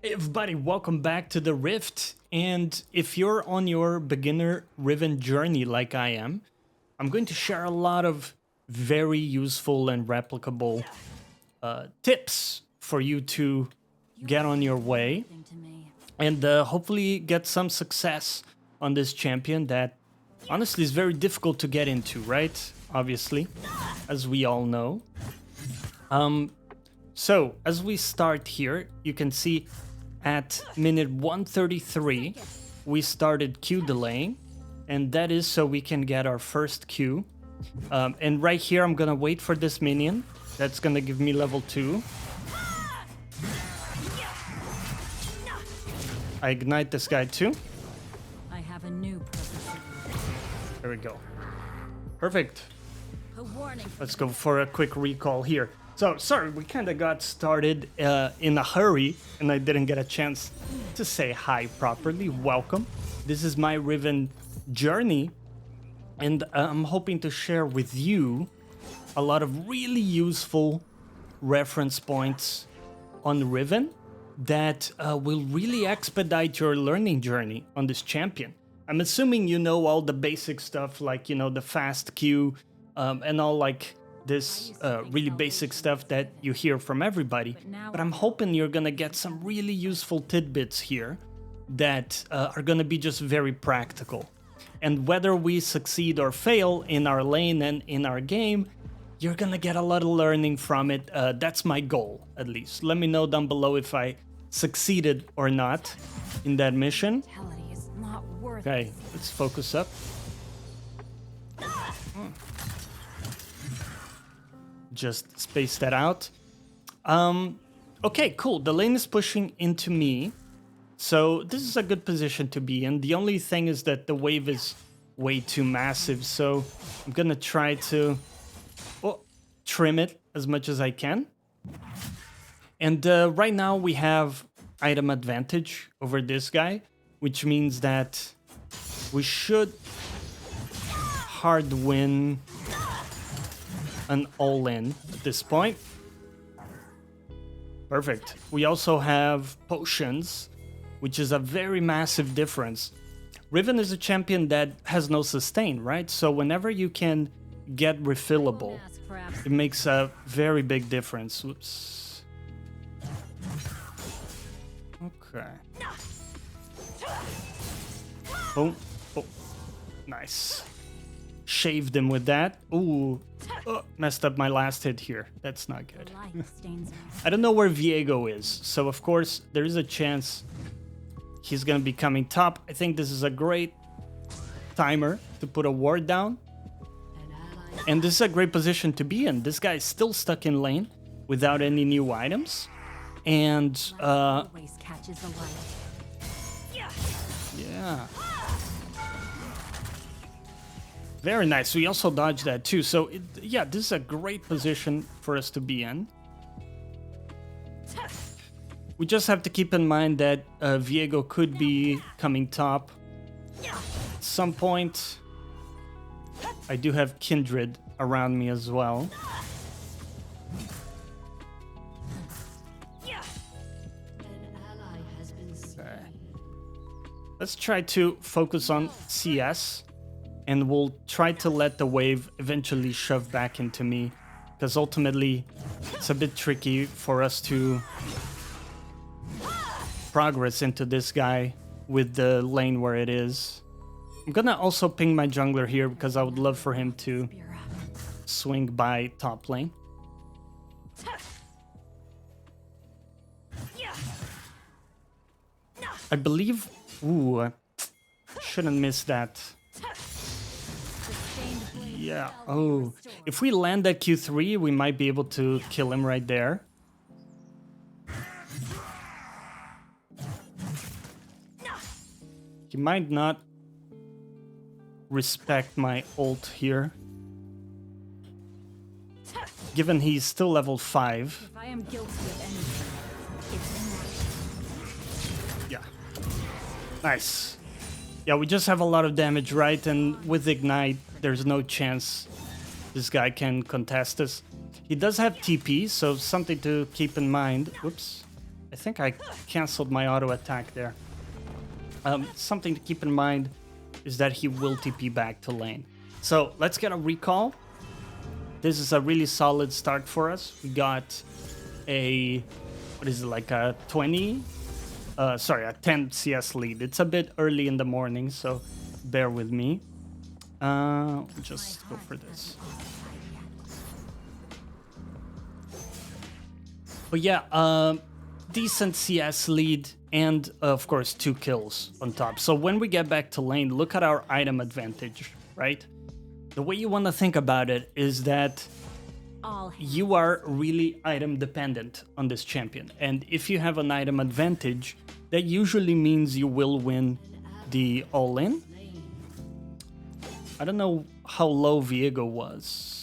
Hey everybody, welcome back to the Rift. And if you're on your beginner Riven journey like I am, I'm going to share a lot of very useful and replicable tips for you to get on your way and hopefully get some success on this champion that honestly is very difficult to get into, right? Obviously, as we all know. So as we start here, you can see at minute 133, we started Q delaying, and that is so we can get our first Q. And right here, I'm gonna wait for this minion. That's gonna give me level 2. I ignite this guy too. I have a new purpose. There we go. Perfect. A warning. Let's go for a quick recall here. So, sorry, we kind of got started in a hurry, and I didn't get a chance to say hi properly. Welcome. This is my Riven journey, and I'm hoping to share with you a lot of really useful reference points on Riven that will really expedite your learning journey on this champion. I'm assuming you know all the basic stuff, like, you know, the fast Q and all, like, this really basic stuff that you hear from everybody, but I'm hoping you're gonna get some really useful tidbits here that are gonna be just very practical. And whether we succeed or fail in our lane and in our game, you're gonna get a lot of learning from it. That's my goal, at least. Let me know down below if I succeeded or not in that mission. Okay, let's focus up. Just space that out. Okay, cool. The lane is pushing into me, so this is a good position to be in. The only thing is that the wave is way too massive, so I'm gonna try to trim it as much as I can. And right now we have item advantage over this guy, which means that we should hard win an all-in at this point. Perfect. We also have potions, which is a very massive difference. Riven is a champion that has no sustain, right? So whenever you can get refillable, it makes a very big difference. Whoops. Okay. Boom. Oh, nice. Shaved him with that. Ooh. Messed up my last hit here. That's not good. I don't know where Viego is, so of course there is a chance he's gonna be coming top. I think this is a great timer to put a ward down, and this is a great position to be in. This guy is still stuck in lane without any new items, and yeah. Very nice. We also dodged that too. So, yeah, this is a great position for us to be in. We just have to keep in mind that Viego could be coming top at some point. I do have Kindred around me as well. Okay. Let's try to focus on CS. And we'll try to let the wave eventually shove back into me, because ultimately it's a bit tricky for us to progress into this guy with the lane where it is. I'm gonna also ping my jungler here because I would love for him to swing by top lane. I believe... Ooh, shouldn't miss that. Yeah, oh, if we land at Q3, we might be able to kill him right there. He might not respect my ult here, given he's still level 5. If I am guilty of anything, Yeah, nice. Yeah, we just have a lot of damage, right? And with Ignite, there's no chance this guy can contest us. He does have TP, so something to keep in mind. Whoops. I think I canceled my auto attack there. Something to keep in mind is that he will TP back to lane. So let's get a recall. This is a really solid start for us. We got a, what is it, like a 10 CS lead. It's a bit early in the morning, so bear with me. Just go for this. But yeah, decent CS lead and of course 2 kills on top. So when we get back to lane, look at our item advantage, right? The way you want to think about it is that you are really item dependent on this champion. And if you have an item advantage, that usually means you will win the all-in. I don't know how low Viego was.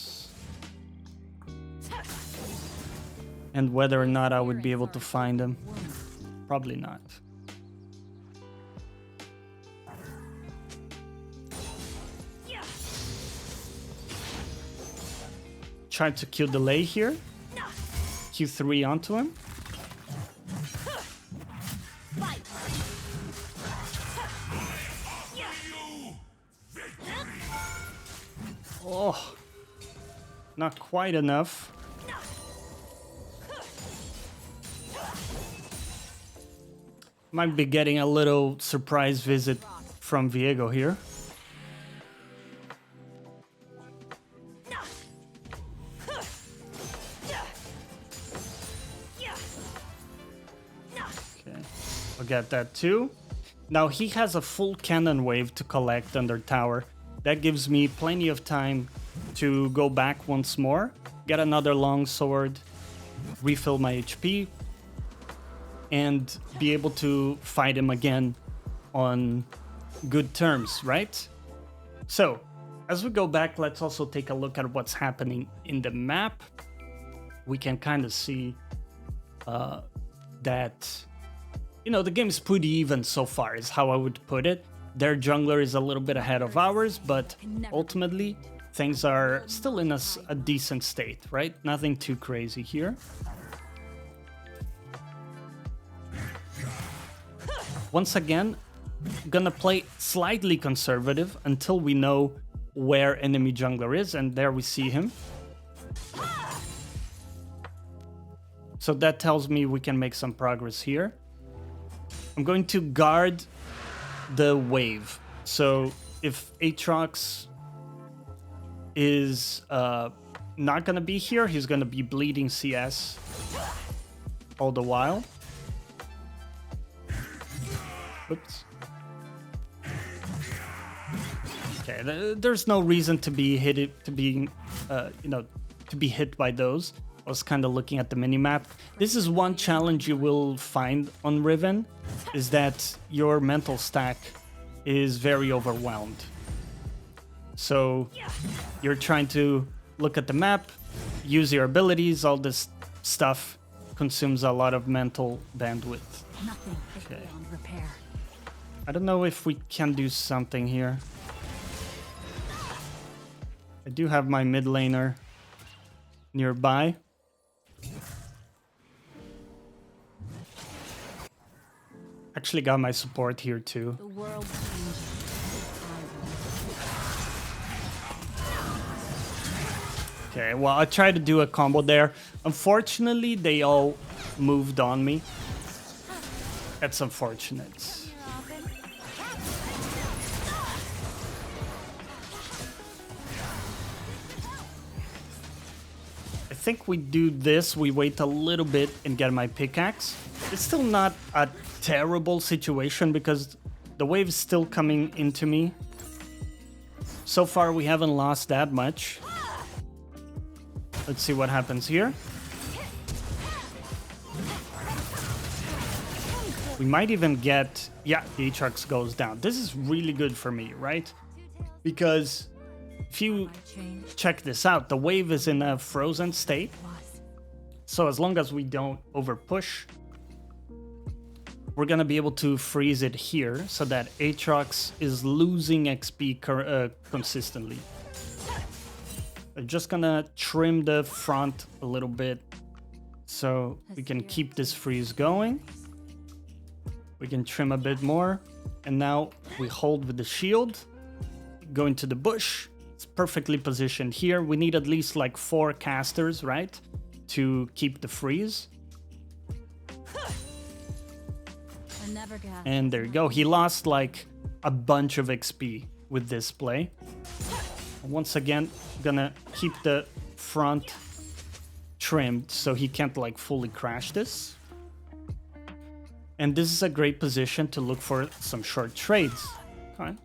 And whether or not I would be able to find him. Probably not. Tried to Q delay here. Q3 onto him. Oh, not quite enough. Might be getting a little surprise visit from Viego here. Okay, I'll get that too. Now he has a full cannon wave to collect under tower. That gives me plenty of time to go back once more, get another long sword, refill my HP, and be able to fight him again on good terms, right? So, as we go back, let's also take a look at what's happening in the map. We can kind of see that, you know, the game is pretty even so far, is how I would put it. Their jungler is a little bit ahead of ours, but ultimately, things are still in a decent state, right? Nothing too crazy here. Once again, gonna play slightly conservative until we know where enemy jungler is, and there we see him. So that tells me we can make some progress here. I'm going to guard the wave. So if Aatrox is not gonna be here, he's gonna be bleeding CS all the while. Oops. Okay, there's no reason to be hit, to be hit by those. I was kind of looking at the minimap. This is one challenge you will find on Riven, is that your mental stack is very overwhelmed. So you're trying to look at the map, use your abilities, all this stuff consumes a lot of mental bandwidth. Nothing is Okay. beyond repair. I don't know if we can do something here. I do have my mid laner nearby. Actually got my support here too. The world changes. Okay, well, I tried to do a combo there. Unfortunately, they all moved on me. That's unfortunate. I think we do this, we wait a little bit and get my pickaxe. It's still not a terrible situation because the wave is still coming into me. So far we haven't lost that much. Let's see what happens here. We might even get... Yeah, the Aatrox goes down. This is really good for me, right? Because if you check this out, the wave is in a frozen state. So as long as we don't overpush, we're going to be able to freeze it here so that Aatrox is losing XP consistently. I'm just going to trim the front a little bit So we can keep this freeze going. We can trim a bit more. And now we hold with the shield. Go into the bush. It's perfectly positioned here. We need at least like 4 casters, right? To keep the freeze. And there you go. He lost like a bunch of XP with this play. Once again, gonna keep the front trimmed so he can't like fully crash this. And this is a great position to look for some short trades. Okay.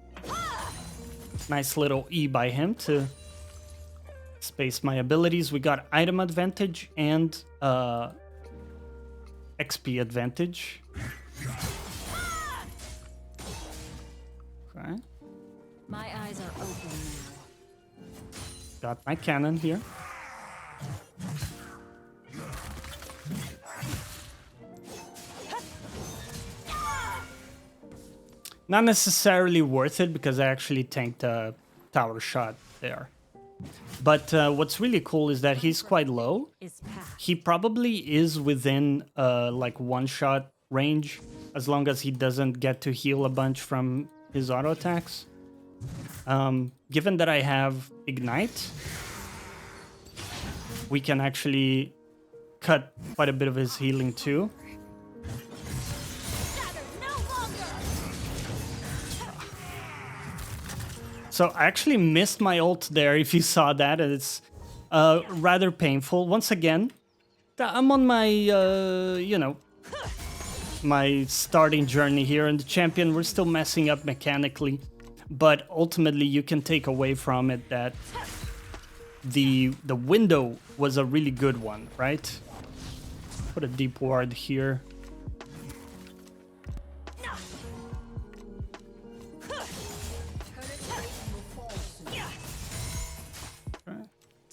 Nice little E by him to space my abilities. We got item advantage and XP advantage. Okay. My eyes are open now. Got my cannon here. Not necessarily worth it because I actually tanked a tower shot there. But what's really cool is that he's quite low. He probably is within like one-shot range as long as he doesn't get to heal a bunch from his auto attacks. Given that I have Ignite, we can actually cut quite a bit of his healing too. So I actually missed my ult there, if you saw that, and it's rather painful. Once again, I'm on my, you know, my starting journey here in the champion. We're still messing up mechanically, but ultimately you can take away from it that the window was a really good one, right? Put a deep ward here.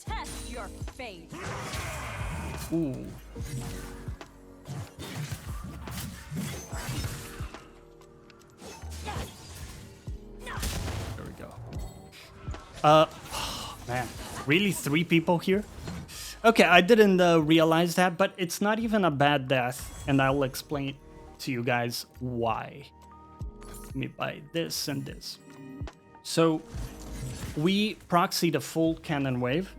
Test your fate. Ooh. There we go. Man, really 3 people here? Okay, I didn't realize that, but it's not even a bad death, and I'll explain to you guys why. Let me buy this and this. So, we proxied a full cannon wave.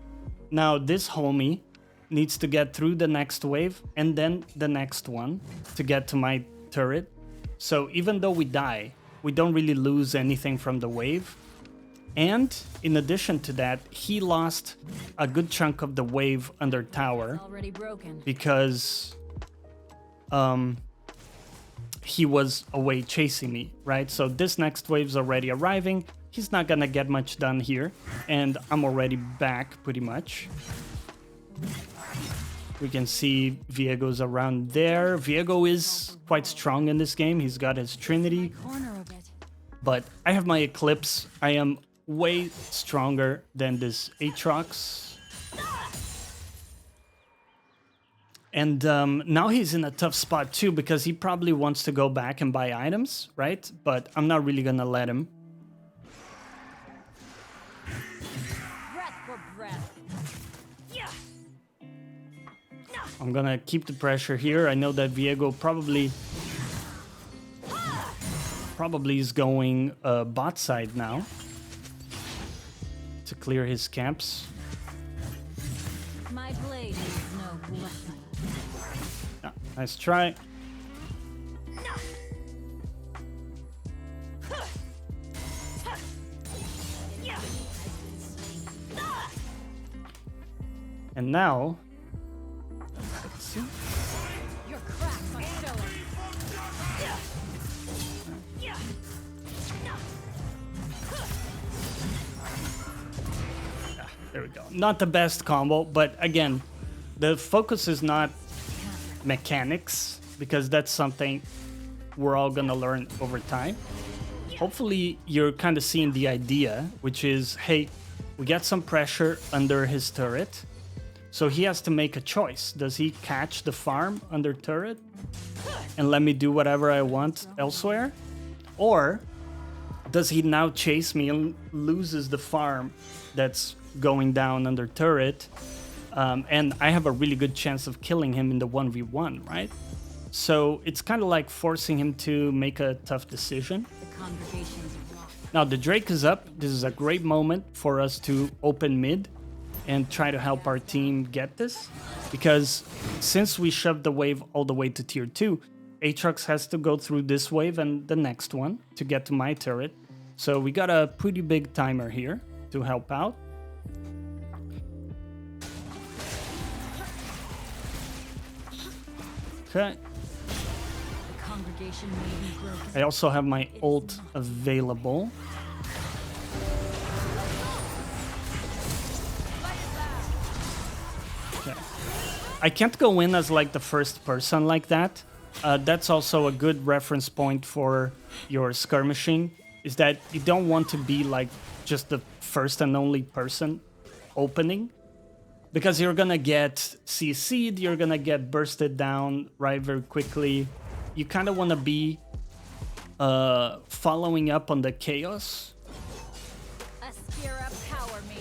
Now, this homie needs to get through the next wave and then the next one to get to my turret. So, even though we die, we don't really lose anything from the wave. And in addition to that, he lost a good chunk of the wave under tower Already broken. because he was away chasing me, right? So this next wave's already arriving. He's not gonna get much done here, and I'm already back pretty much. We can see Viego's around there. Viego is quite strong in this game. He's got his Trinity, Corner of it. but I have my Eclipse. I am way stronger than this Aatrox. And now he's in a tough spot too because he probably wants to go back and buy items, right? But I'm not really gonna let him. Breath for breath. Yeah. I'm gonna keep the pressure here. I know that Viego probably is going bot side now to clear his camps. My blade is no weapon. Ah, nice try. And now, let's see. Your cracks are showing. There we go. Not the best combo, but again, the focus is not mechanics, because that's something we're all gonna learn over time. Hopefully you're kind of seeing the idea, which is, hey, we get some pressure under his turret, so he has to make a choice. Does he catch the farm under turret and let me do whatever I want elsewhere? Or does he now chase me and loses the farm that's going down under turret and I have a really good chance of killing him in the 1v1, right? So it's kind of like forcing him to make a tough decision. The congregations are lost. Now the Drake is up. This is a great moment for us to open mid and try to help our team get this. Because since we shoved the wave all the way to tier 2, Aatrox has to go through this wave and the next one to get to my turret. So we got a pretty big timer here to help out. Okay. The congregation may be broken. I also have my ult available. Okay. I can't go in as like the first person like that. That's also a good reference point for your skirmishing, is that you don't want to be like just the first and only person opening, because you're gonna get CC'd, you're gonna get bursted down right very quickly. You kind of want to be following up on the chaos Power me.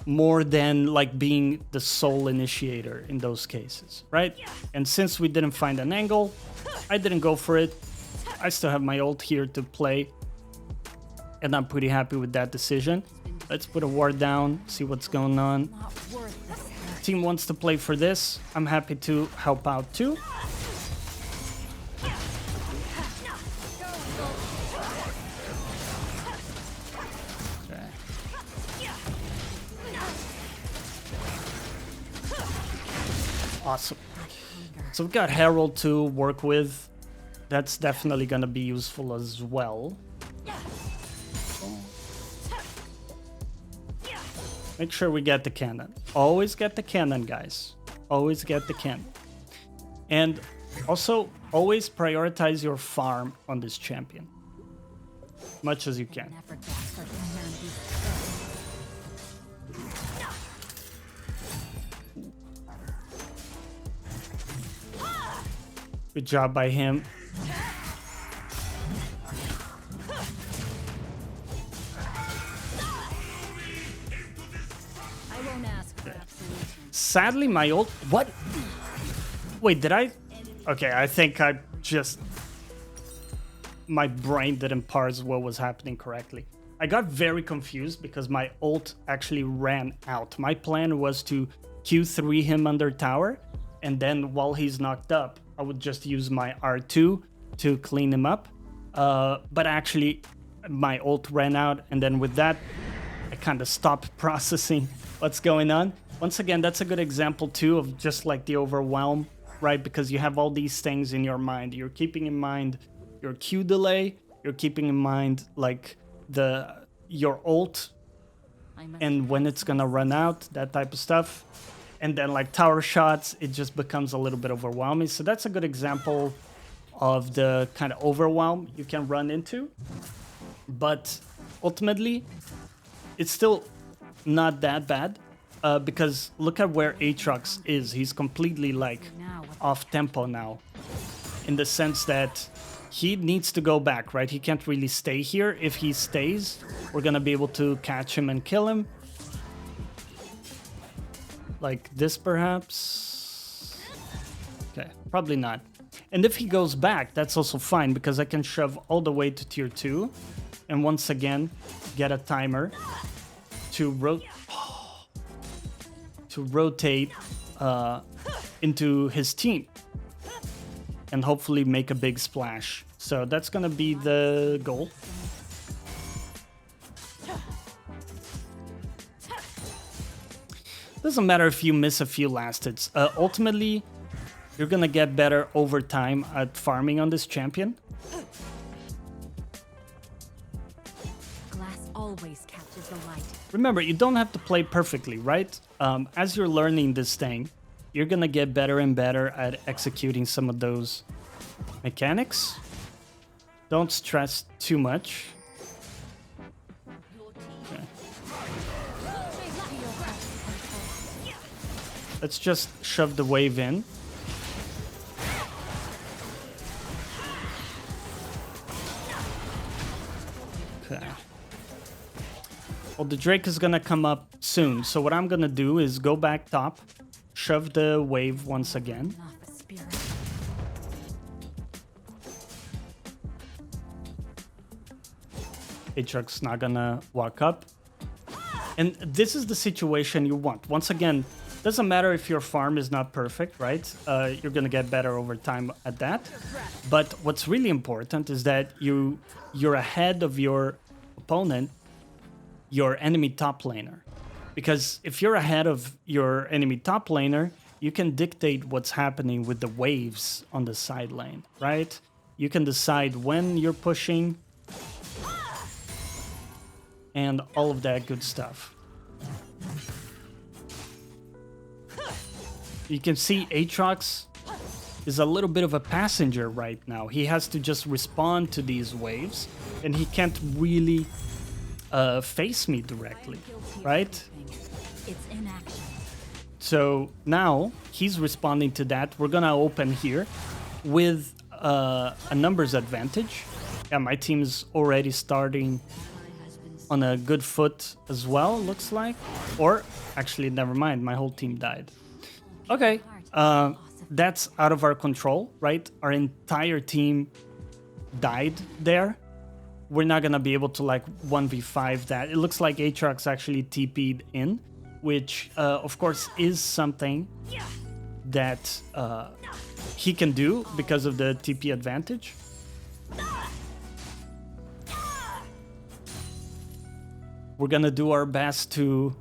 more than like being the sole initiator in those cases, right? And since we didn't find an angle, I didn't go for it. I still have my ult here to play, and I'm pretty happy with that decision. Let's put a ward down, see what's going on. Not worth this. Team wants to play for this. I'm happy to help out too. Okay. Awesome. So we've got Herald to work with. That's definitely gonna be useful as well. Make sure we get the cannon. Always get the cannon, guys. Always get the cannon. And also, always prioritize your farm on this champion. Much as you can. Never bastard humanity's Good job by him. I won't ask for absolution. Sadly, my ult... What? Wait, did I... Okay, I think I just... My brain didn't parse what was happening correctly. I got very confused because my ult actually ran out. My plan was to Q3 him under tower, and then while he's knocked up, I would just use my R2 to clean him up. But actually, my ult ran out, and then with that, I kind of stopped processing what's going on. Once again, that's a good example too of just like the overwhelm, right? Because you have all these things in your mind. You're keeping in mind your Q delay, you're keeping in mind like your ult and when it's gonna run out, that type of stuff. And then like tower shots, it just becomes a little bit overwhelming. So that's a good example of the kind of overwhelm you can run into. But ultimately, it's still not that bad because look at where Aatrox is. He's completely like off tempo now, in the sense that he needs to go back, right? He can't really stay here. If he stays, we're gonna be able to catch him and kill him. Like this, perhaps? Okay, probably not. And if he goes back, that's also fine, because I can shove all the way to tier 2. And once again, get a timer to rotate into his team. And hopefully make a big splash. So that's gonna be the goal. Doesn't matter if you miss a few last hits. Ultimately, you're gonna get better over time at farming on this champion. Glass always catches the light. Remember, you don't have to play perfectly, right? As you're learning this thing, you're gonna get better and better at executing some of those mechanics. Don't stress too much. Okay. Let's just shove the wave in. Okay. Well, the Drake is gonna come up soon, so what I'm gonna do is go back top, shove the wave once again. Not the spirit. Aatrox not gonna walk up. And this is the situation you want. Once again, doesn't matter if your farm is not perfect, right? You're gonna get better over time at that. But what's really important is that you're ahead of your opponent, your enemy top laner. Because if you're ahead of your enemy top laner, you can dictate what's happening with the waves on the side lane, right? You can decide when you're pushing and all of that good stuff. You can see Aatrox is a little bit of a passenger right now. He has to just respond to these waves, and he can't really face me directly, right? It's inaction. So now he's responding to that. We're gonna open here with a numbers advantage. Yeah, my team is already starting on a good foot as well, looks like. Or actually, never mind, my whole team died. Okay, that's out of our control, right? Our entire team died there. We're not gonna be able to like 1v5 that. It looks like Aatrox actually TP'd in, which of course is something that he can do because of the TP advantage. We're gonna do our best to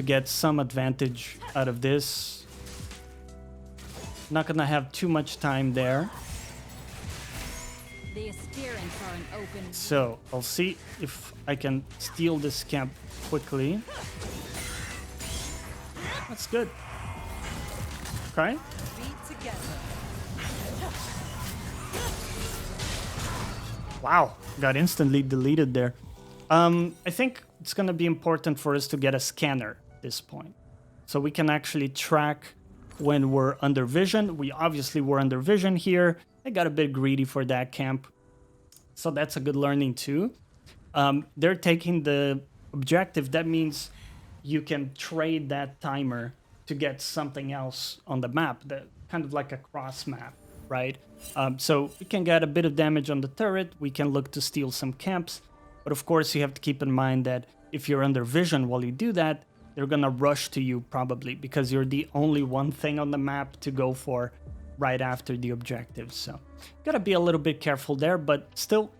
get some advantage out of this. Not gonna have too much time there. The aspirants are an open. So I'll see if I can steal this camp quickly. That's good. Okay. Wow, got instantly deleted there. I think it's gonna be important for us to get a scanner at this point, so we can actually track when we're under vision. We obviously were under vision here. I got a bit greedy for that camp, so that's a good learning too. They're taking the objective. That means you can trade that timer to get something else on the map, that kind of like a cross map, right? So we can get a bit of damage on the turret. We can look to steal some camps. But of course, you have to keep in mind that if you're under vision while you do that, they're gonna rush to you probably because you're the only one thing on the map to go for right after the objective. So gotta be a little bit careful there, but still,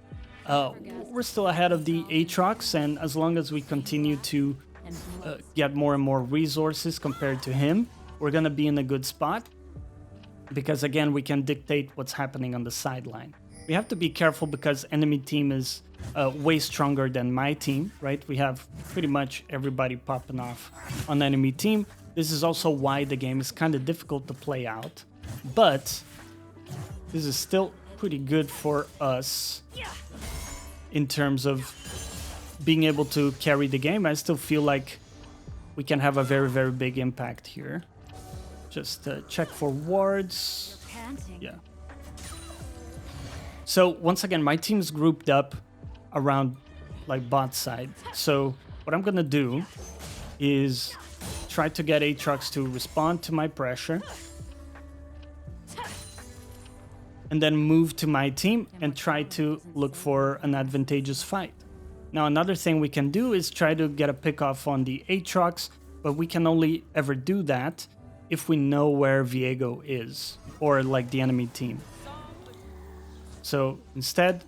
we're still ahead of the Aatrox, and as long as we continue to get more and more resources compared to him, we're gonna be in a good spot because again, we can dictate what's happening on the sideline. We have to be careful because enemy team is way stronger than my team, right? We have pretty much everybody popping off on enemy team. This is also why the game is kind of difficult to play out, but this is still pretty good for us in terms of being able to carry the game. I still feel like we can have a very, very big impact here. Just check for wards. Yeah. So once again, my team's grouped up around like bot side. So what I'm gonna do is try to get Aatrox to respond to my pressure and then move to my team and try to look for an advantageous fight. Now another thing we can do is try to get a pick off on the Aatrox, but we can only ever do that if we know where Viego is or like the enemy team. So instead,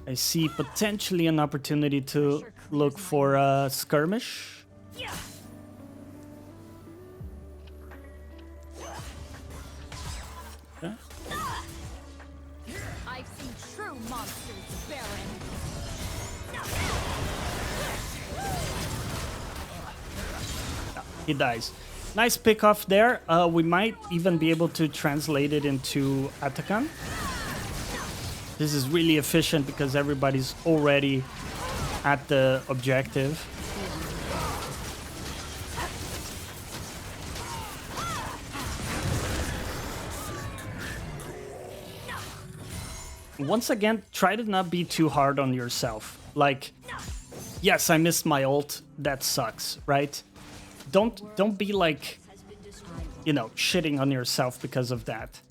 I see potentially an opportunity to look for a skirmish. Okay. I've seen true monsters, Baron. He dies. Nice pick off there. We might even be able to translate it into Atakan. This is really efficient because everybody's already at the objective. Once again, try to not be too hard on yourself. Like, yes, I missed my ult. That sucks, right? Don't be like, you know, shitting on yourself because of that.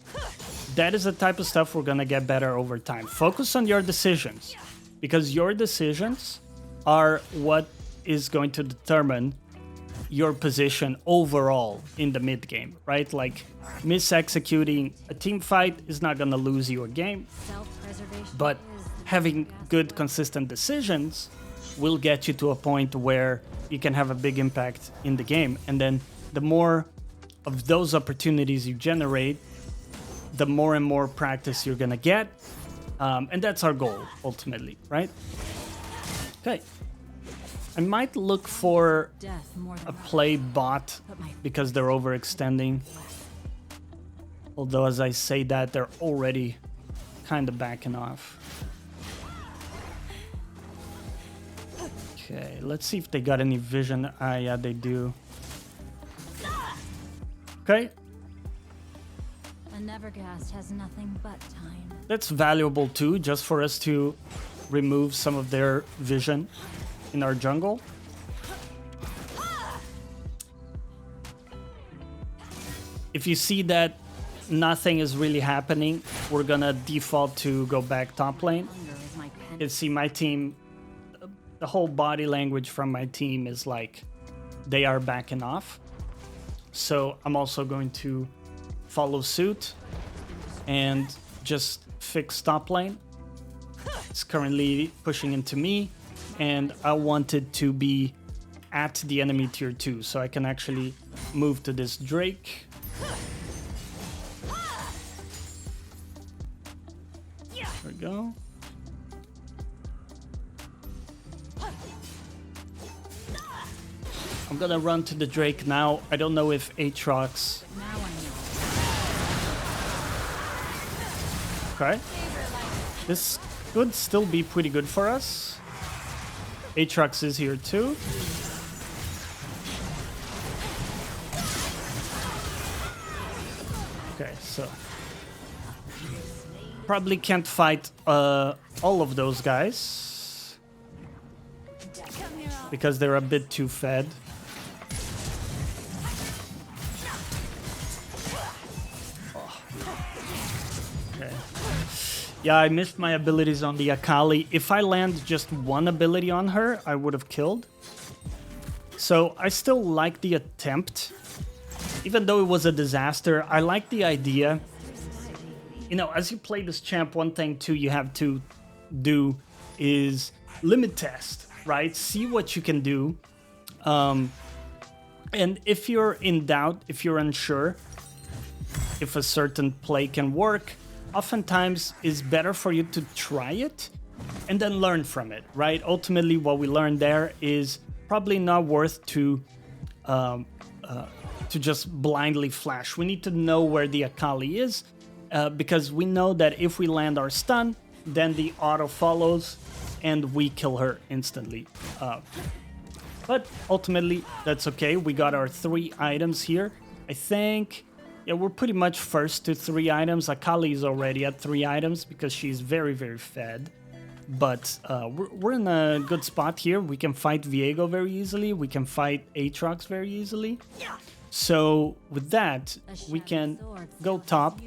That is the type of stuff we're gonna get better over time. Focus on your decisions, because your decisions are what is going to determine your position overall in the mid game, right? Like, mis-executing a team fight is not gonna lose you a game, but having good, consistent decisions will get you to a point where you can have a big impact in the game. And then the more of those opportunities you generate, the more and more practice you're gonna get. And that's our goal, ultimately, right? Okay. I might look for a play bot because they're overextending. Although as I say that, they're already kind of backing off. Okay, let's see if they got any vision. Ah, yeah, they do. Okay. A Neverghast has nothing but time. That's valuable too, just for us to remove some of their vision in our jungle. If you see that nothing is really happening, we're gonna default to go back top lane. You can see my team, the whole body language from my team is like they are backing off. So I'm also going to follow suit and just fix top lane. It's currently pushing into me, and I want it to be at the enemy tier 2, so I can actually move to this Drake. There we go. I'm gonna run to the Drake now. I don't know if Aatrox... Okay. This could still be pretty good for us. Aatrox is here too. Okay, so... Probably can't fight all of those guys, because they're a bit too fed. Yeah, I missed my abilities on the Akali. If I land just one ability on her, I would have killed. So I still like the attempt. Even though it was a disaster, I like the idea. You know, as you play this champ, one thing too you have to do is limit test, right? See what you can do. And if you're in doubt, if you're unsure, if a certain play can work, oftentimes it's better for you to try it and then learn from it, right? Ultimately, what we learned there is probably not worth to just blindly flash. We need to know where the Akali is, because we know that if we land our stun, then the auto follows and we kill her instantly. But ultimately, that's okay. We got our 3 items here. I think... Yeah, we're pretty much first to 3 items. Akali is already at 3 items because she's very, very fed. But we're in a good spot here. We can fight Viego very easily. We can fight Aatrox very easily. So with that, we can go top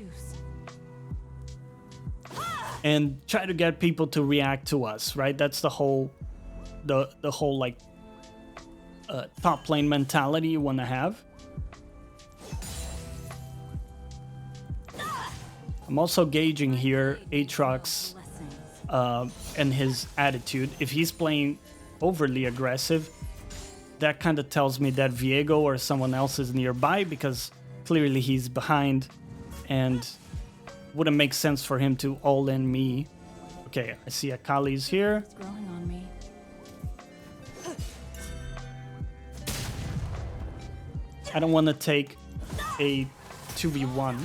and try to get people to react to us, right? That's the whole like top lane mentality you want to have. I'm also gauging here Aatrox and his attitude. If he's playing overly aggressive, that kind of tells me that Viego or someone else is nearby, because clearly he's behind and wouldn't make sense for him to all-in me. Okay, I see Akali's here. It's growing on me. I don't want to take a 2v1.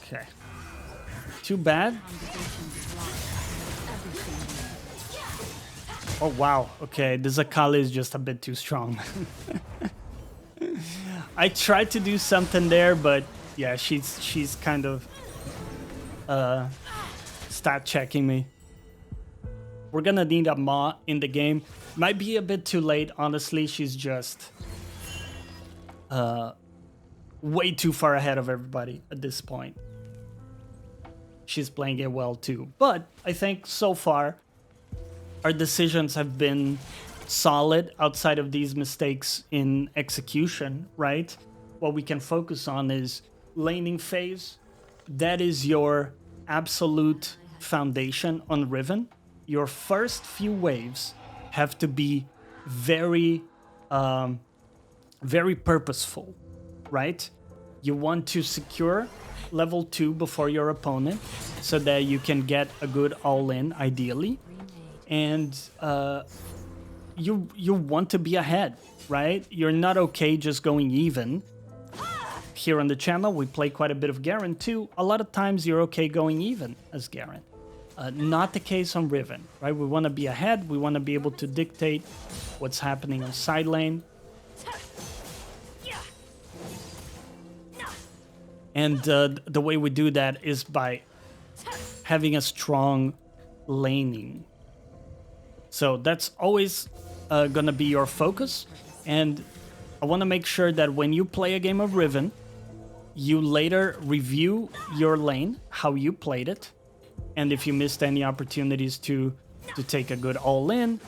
Okay. Too bad. Oh wow. Okay, this Akali is just a bit too strong. I tried to do something there, but yeah, she's kind of stat checking me. We're gonna need a Ma in the game. Might be a bit too late, honestly. She's just way too far ahead of everybody at this point. She's playing it well too. But I think so far our decisions have been solid outside of these mistakes in execution, right? What we can focus on is laning phase. That is your absolute foundation on Riven. Your first few waves have to be very, very purposeful, right? You want to secure level 2 before your opponent so that you can get a good all-in, ideally. And you want to be ahead, right? You're not okay just going even. Here on the channel, we play quite a bit of Garen too. A lot of times you're okay going even as Garen. Not the case on Riven, right? We want to be ahead. We want to be able to dictate what's happening on side lane. And the way we do that is by having a strong laning. So that's always going to be your focus. And I want to make sure that when you play a game of Riven, you later review your lane, how you played it. And if you missed any opportunities to take a good all-in,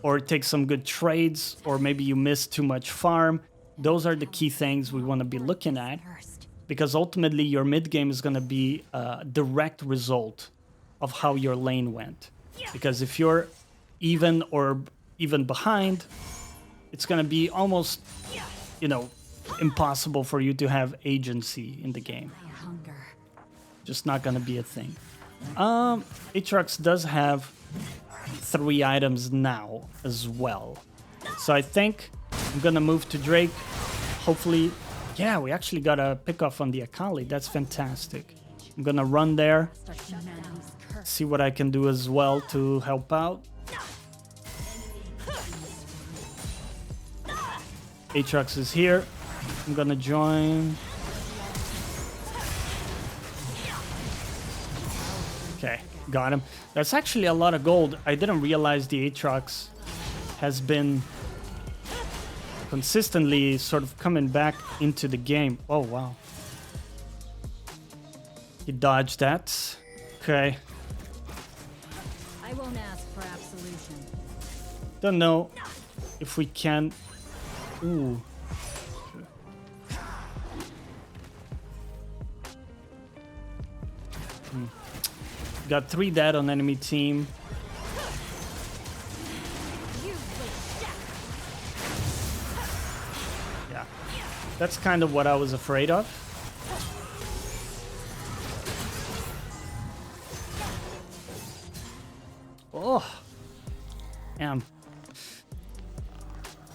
or take some good trades, or maybe you missed too much farm, those are the key things we want to be looking at. Because ultimately your mid game is going to be a direct result of how your lane went. Because if you're even or even behind, it's going to be almost, you know, impossible for you to have agency in the game. Just not going to be a thing. Aatrox does have 3 items now as well. So I think I'm going to move to Drake. Hopefully, yeah, we actually got a pickoff on the Akali. That's fantastic. I'm going to run there. See what I can do as well to help out. Aatrox is here. I'm gonna join. Okay, got him. That's actually a lot of gold. I didn't realize the Aatrox has been consistently sort of coming back into the game. Oh, wow. He dodged that. Okay. I won't ask for absolution. Don't know if we can. Ooh. Got 3 dead on enemy team. Yeah, that's kind of what I was afraid of. Oh, damn.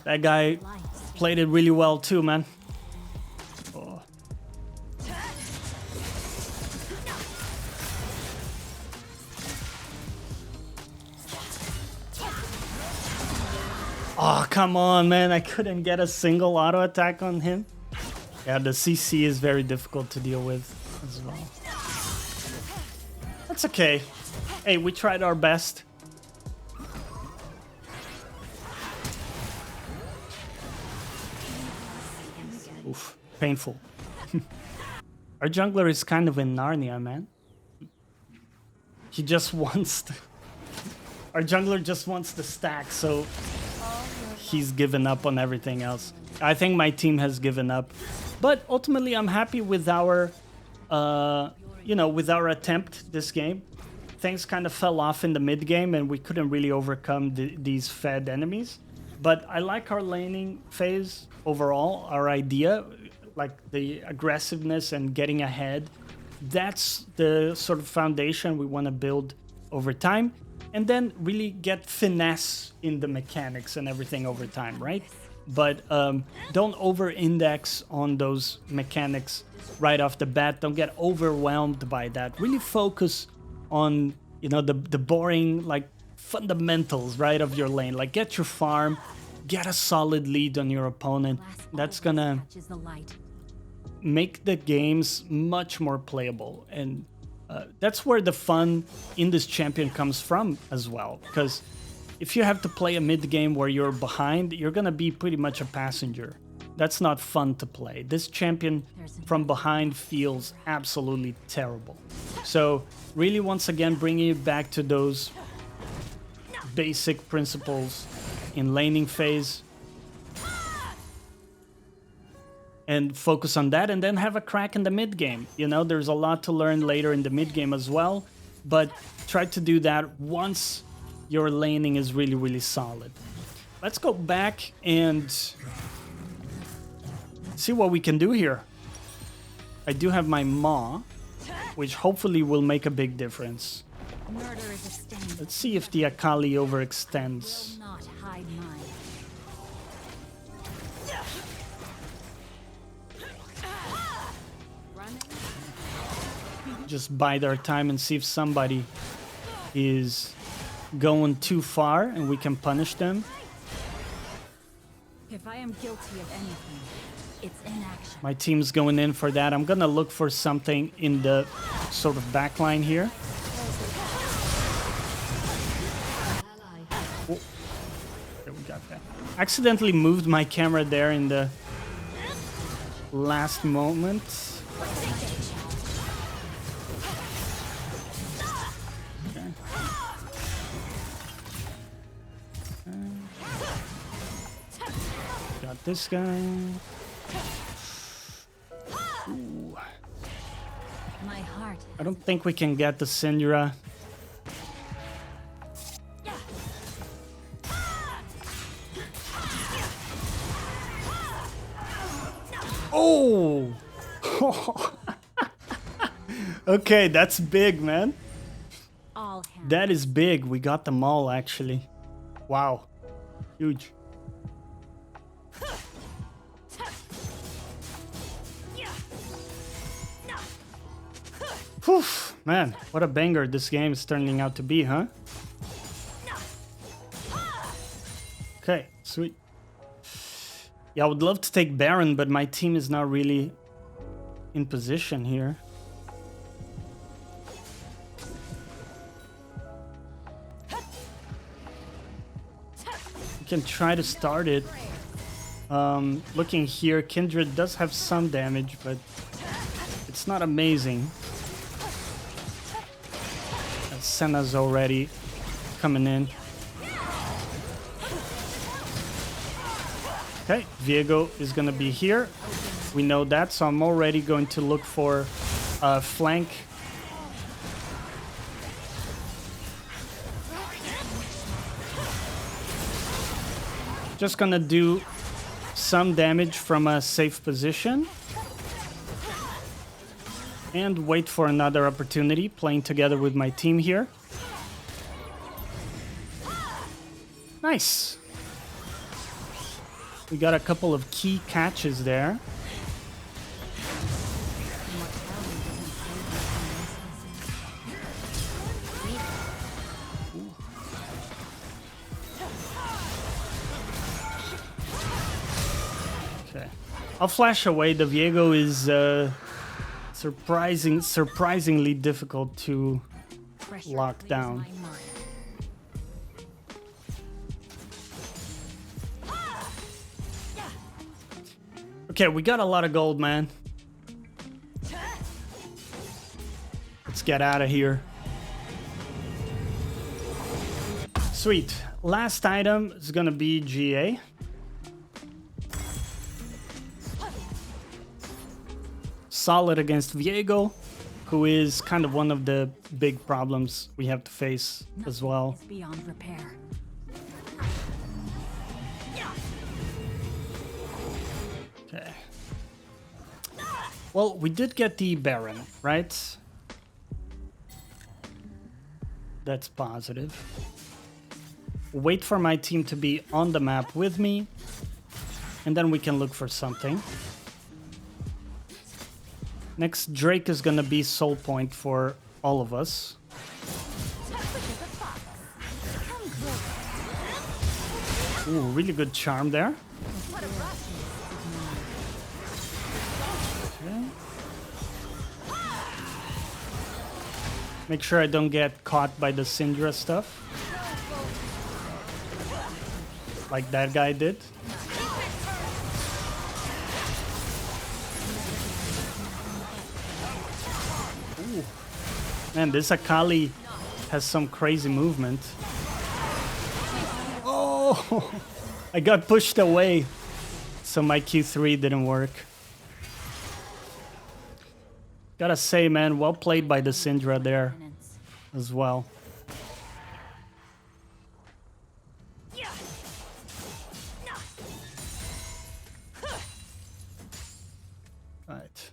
That guy played it really well too, man. Oh. Oh, come on, man. I couldn't get a single auto attack on him. Yeah, the CC is very difficult to deal with as well. That's okay. Hey, we tried our best. Oof, painful. Our jungler is kind of in Narnia, man. He just wants to... Our jungler just wants to stack, so he's given up on everything else. I think my team has given up. But ultimately, I'm happy with our, you know, with our attempt this game. Things kind of fell off in the mid game, and we couldn't really overcome these fed enemies. But I like our laning phase overall, our idea, like the aggressiveness and getting ahead. That's the sort of foundation we want to build over time. And then really get finesse in the mechanics and everything over time, right? But don't over-index on those mechanics right off the bat. Don't get overwhelmed by that. Really focus on, you know, the boring, like, fundamentals, right, of your lane. Like, get your farm, get a solid lead on your opponent. That's gonna make the games much more playable. And that's where the fun in this champion comes from as well. Because if you have to play a mid game where you're behind, you're gonna be pretty much a passenger. That's not fun to play. This champion from behind feels absolutely terrible. So really, once again, bringing it back to those basic principles in laning phase. And focus on that, and then have a crack in the mid game. You know, there's a lot to learn later in the mid game as well. But try to do that once your laning is really, really solid. Let's go back and see what we can do here. I do have my Maw, which hopefully will make a big difference. Let's see if the Akali overextends. Just bide our time and see if somebody is going too far and we can punish them. If I am guilty of anything, it's inaction. My team's going in for that. I'm gonna look for something in the sort of backline here. Oh, there we got that. Accidentally moved my camera there in the last moment. Got this guy. Ooh. My heart. I don't think we can get the Syndra. Oh! Okay, that's big, man. All hands. That is big. We got them all, actually. Wow. Huge. Whew, man, what a banger this game is turning out to be, huh? Okay, sweet. Yeah, I would love to take Baron, but my team is not really in position here. We can try to start it. Looking here, Kindred does have some damage, but it's not amazing. Senna's already coming in. Okay, Viego is gonna be here. We know that, so I'm already going to look for a flank. Just gonna do some damage from a safe position. And wait for another opportunity, playing together with my team here. Nice. We got a couple of key catches there. Okay. I'll flash away. The Viego is surprisingly difficult to lock down. Okay, we got a lot of gold, man. Let's get out of here. Sweet. Last item is gonna be GA. Solid against Viego, who is kind of one of the big problems we have to face as well. Beyond repair. Okay. Well, we did get the Baron, right? That's positive. Wait for my team to be on the map with me, and then we can look for something. Next, Drake is gonna be soul point for all of us. Ooh, really good charm there. Yeah. Make sure I don't get caught by the Syndra stuff. Like that guy did. Ooh. Man, this Akali has some crazy movement. Oh! I got pushed away. So my Q3 didn't work. Gotta say, man, well played by the Syndra there as well. Right.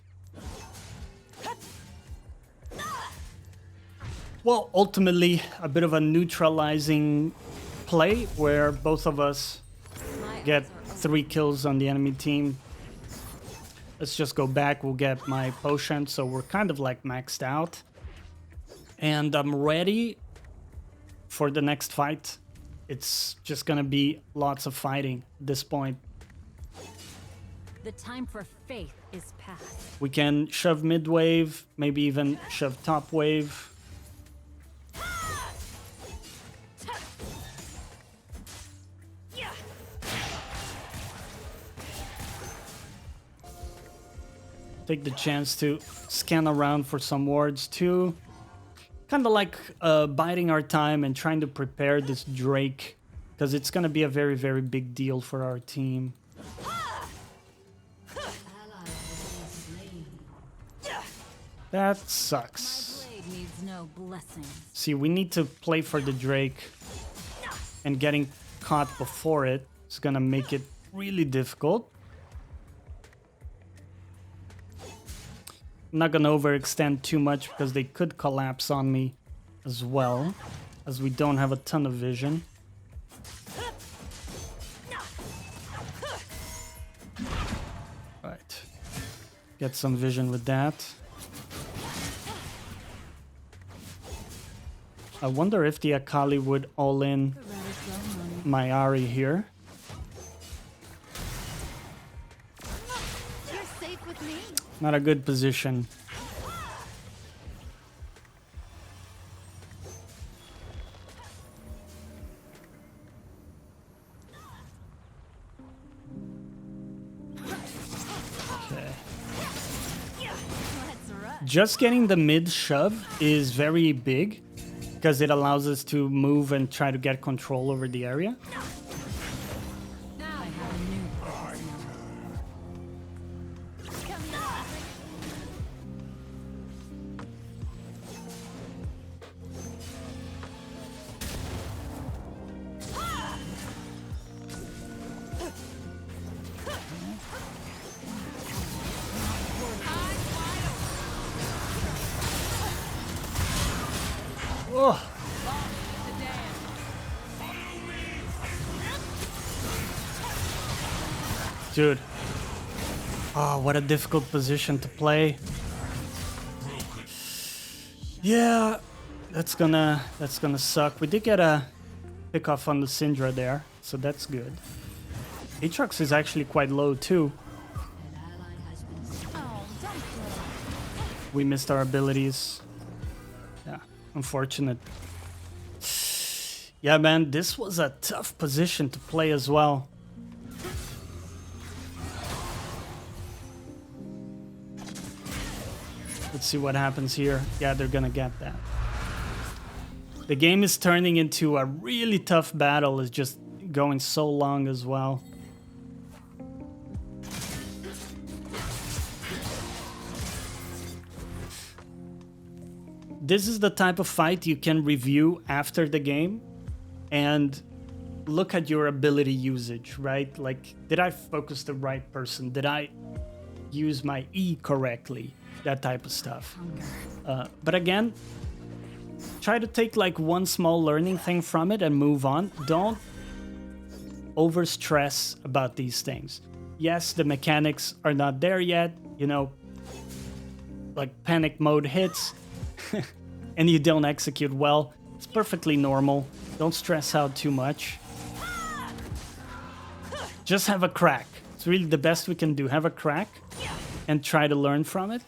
Well, ultimately, a bit of a neutralizing play where both of us get 3 kills on the enemy team. Let's just go back. We'll get my potion. So we're kind of like maxed out. And I'm ready for the next fight. It's just gonna be lots of fighting at this point. The time for faith is past. We can shove mid wave, maybe even shove top wave. Take the chance to scan around for some wards too. Kind of like biding our time and trying to prepare this Drake, because it's going to be a very, very big deal for our team. That sucks. My blade needs no blessings. See, we need to play for the Drake, and getting caught before it is going to make it really difficult. I'm not going to overextend too much because they could collapse on me as well, as we don't have a ton of vision. Right. Get some vision with that. I wonder if the Akali would all in my Ahri here. You're safe with me. Not a good position. Okay. Just getting the mid shove is very big because it allows us to move and try to get control over the area. Now I have a new purpose now. Oh. Dude. Oh, what a difficult position to play. Yeah, that's gonna suck. We did get a pick off on the Syndra there, so that's good. Aatrox is actually quite low too. We missed our abilities. Yeah, unfortunate. Yeah, man, this was a tough position to play as well. Let's see what happens here. Yeah, they're gonna get that. The game is turning into a really tough battle. It's just going so long as well. This is the type of fight you can review after the game and look at your ability usage, right? Like, did I focus the right person? Did I use my E correctly? That type of stuff. But again, try to take like one small learning thing from it and move on. Don't over stress about these things. Yes, the mechanics are not there yet, you know, like panic mode hits and you don't execute well. It's perfectly normal. Don't stress out too much. Just have a crack. It's really the best we can do. Have a crack and try to learn from it.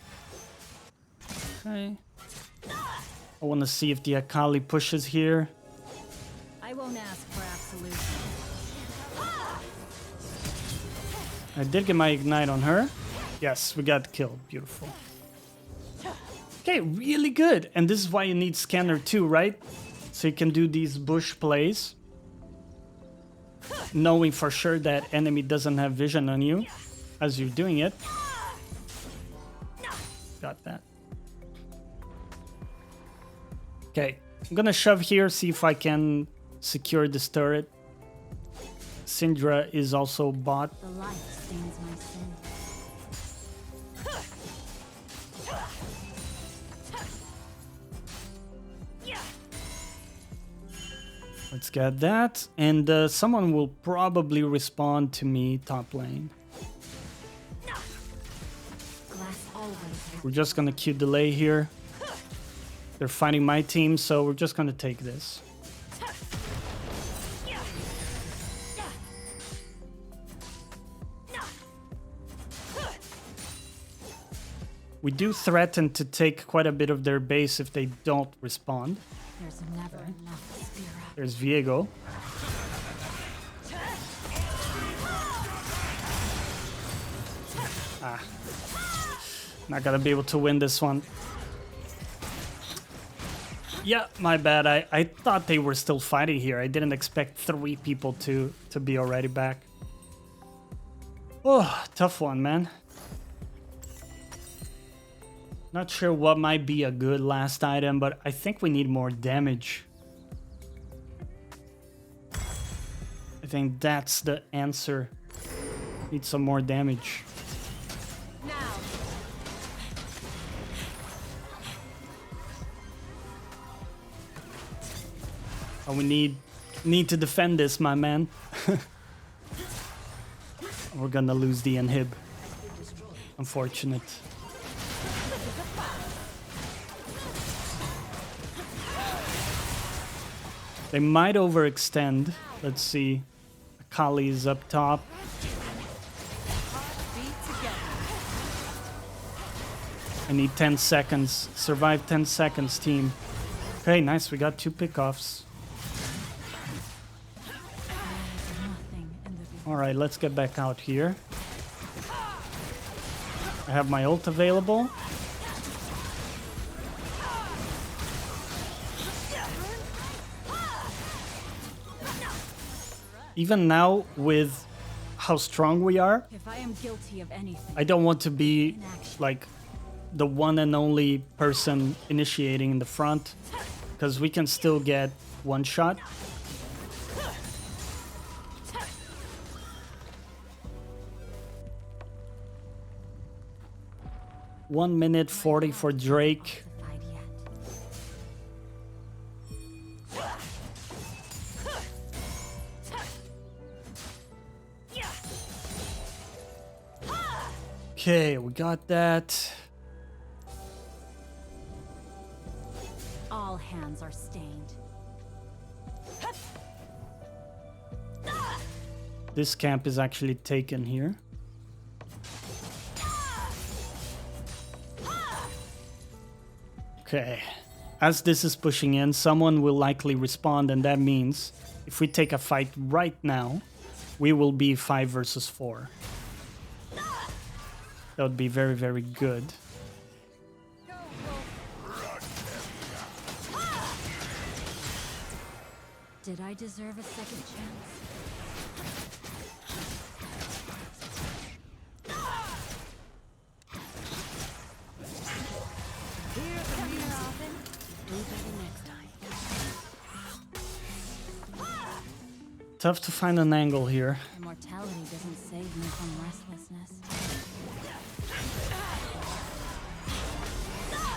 Okay. I want to see if the Akali pushes here. I won't ask for absolution. I did get my ignite on her. Yes, we got the kill. Beautiful. Okay, really good. And this is why you need scanner too, right? So you can do these bush plays, knowing for sure that enemy doesn't have vision on you as you're doing it. Got that. Okay, I'm gonna shove here, see if I can secure this turret. Syndra is also bot. The light stains my sin. Let's get that. And someone will probably respond to me top lane. Glass always. We're just gonna Q delay here. They're fighting my team, so we're just gonna take this. We do threaten to take quite a bit of their base if they don't respond. There's never enough spirit. There's Viego. Not gonna be able to win this one. Yeah, my bad. I thought they were still fighting here. I didn't expect 3 people to be already back. Oh, tough one, man. Not sure what might be a good last item, but I think we need more damage. I think that's the answer. Need some more damage. Now. Oh, we need to defend this, my man. We're gonna lose the inhib. Unfortunate. They might overextend. Let's see. Akali is up top. I need 10 seconds. Survive 10 seconds, team. Okay, nice. We got 2 pickoffs. Alright, let's get back out here. I have my ult available. Even now, with how strong we are, If I am guilty of anything, I don't want to be like the one and only person initiating in the front, because we can still get one shot. One minute 40 for Drake. fight yet. Okay, we got that. All hands are stained. This camp is actually taken here. Okay. As this is pushing in, someone will likely respond, and that means if we take a fight right now, we will be 5 versus 4. That would be very, very good. Did I deserve a second chance? Tough to find an angle here. Immortality doesn't save me from restlessness.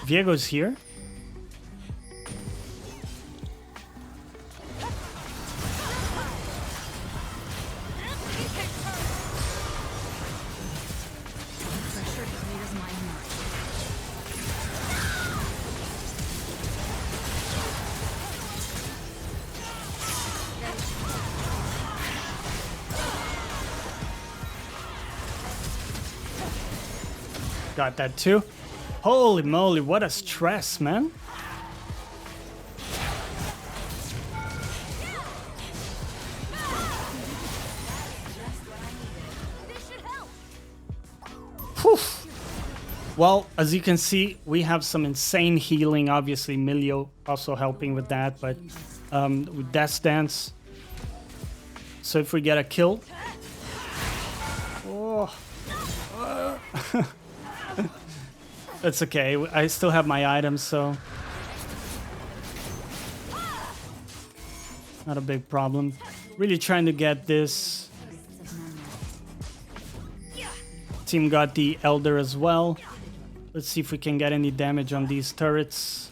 Viego's here. Pressure clears my mind. Got that too. Holy moly, what a stress, man. Whew. Well, as you can see, we have some insane healing. Obviously, Milio also helping with that, but with Death Dance. So if we get a kill... Oh. That's okay. I still have my items, so... Not a big problem. Really trying to get this. Team got the Elder as well. Let's see if we can get any damage on these turrets.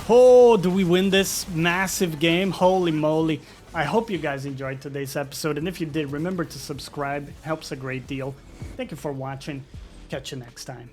Oh, do we win this massive game? Holy moly. I hope you guys enjoyed today's episode, and if you did, remember to subscribe. It helps a great deal. Thank you for watching. Catch you next time.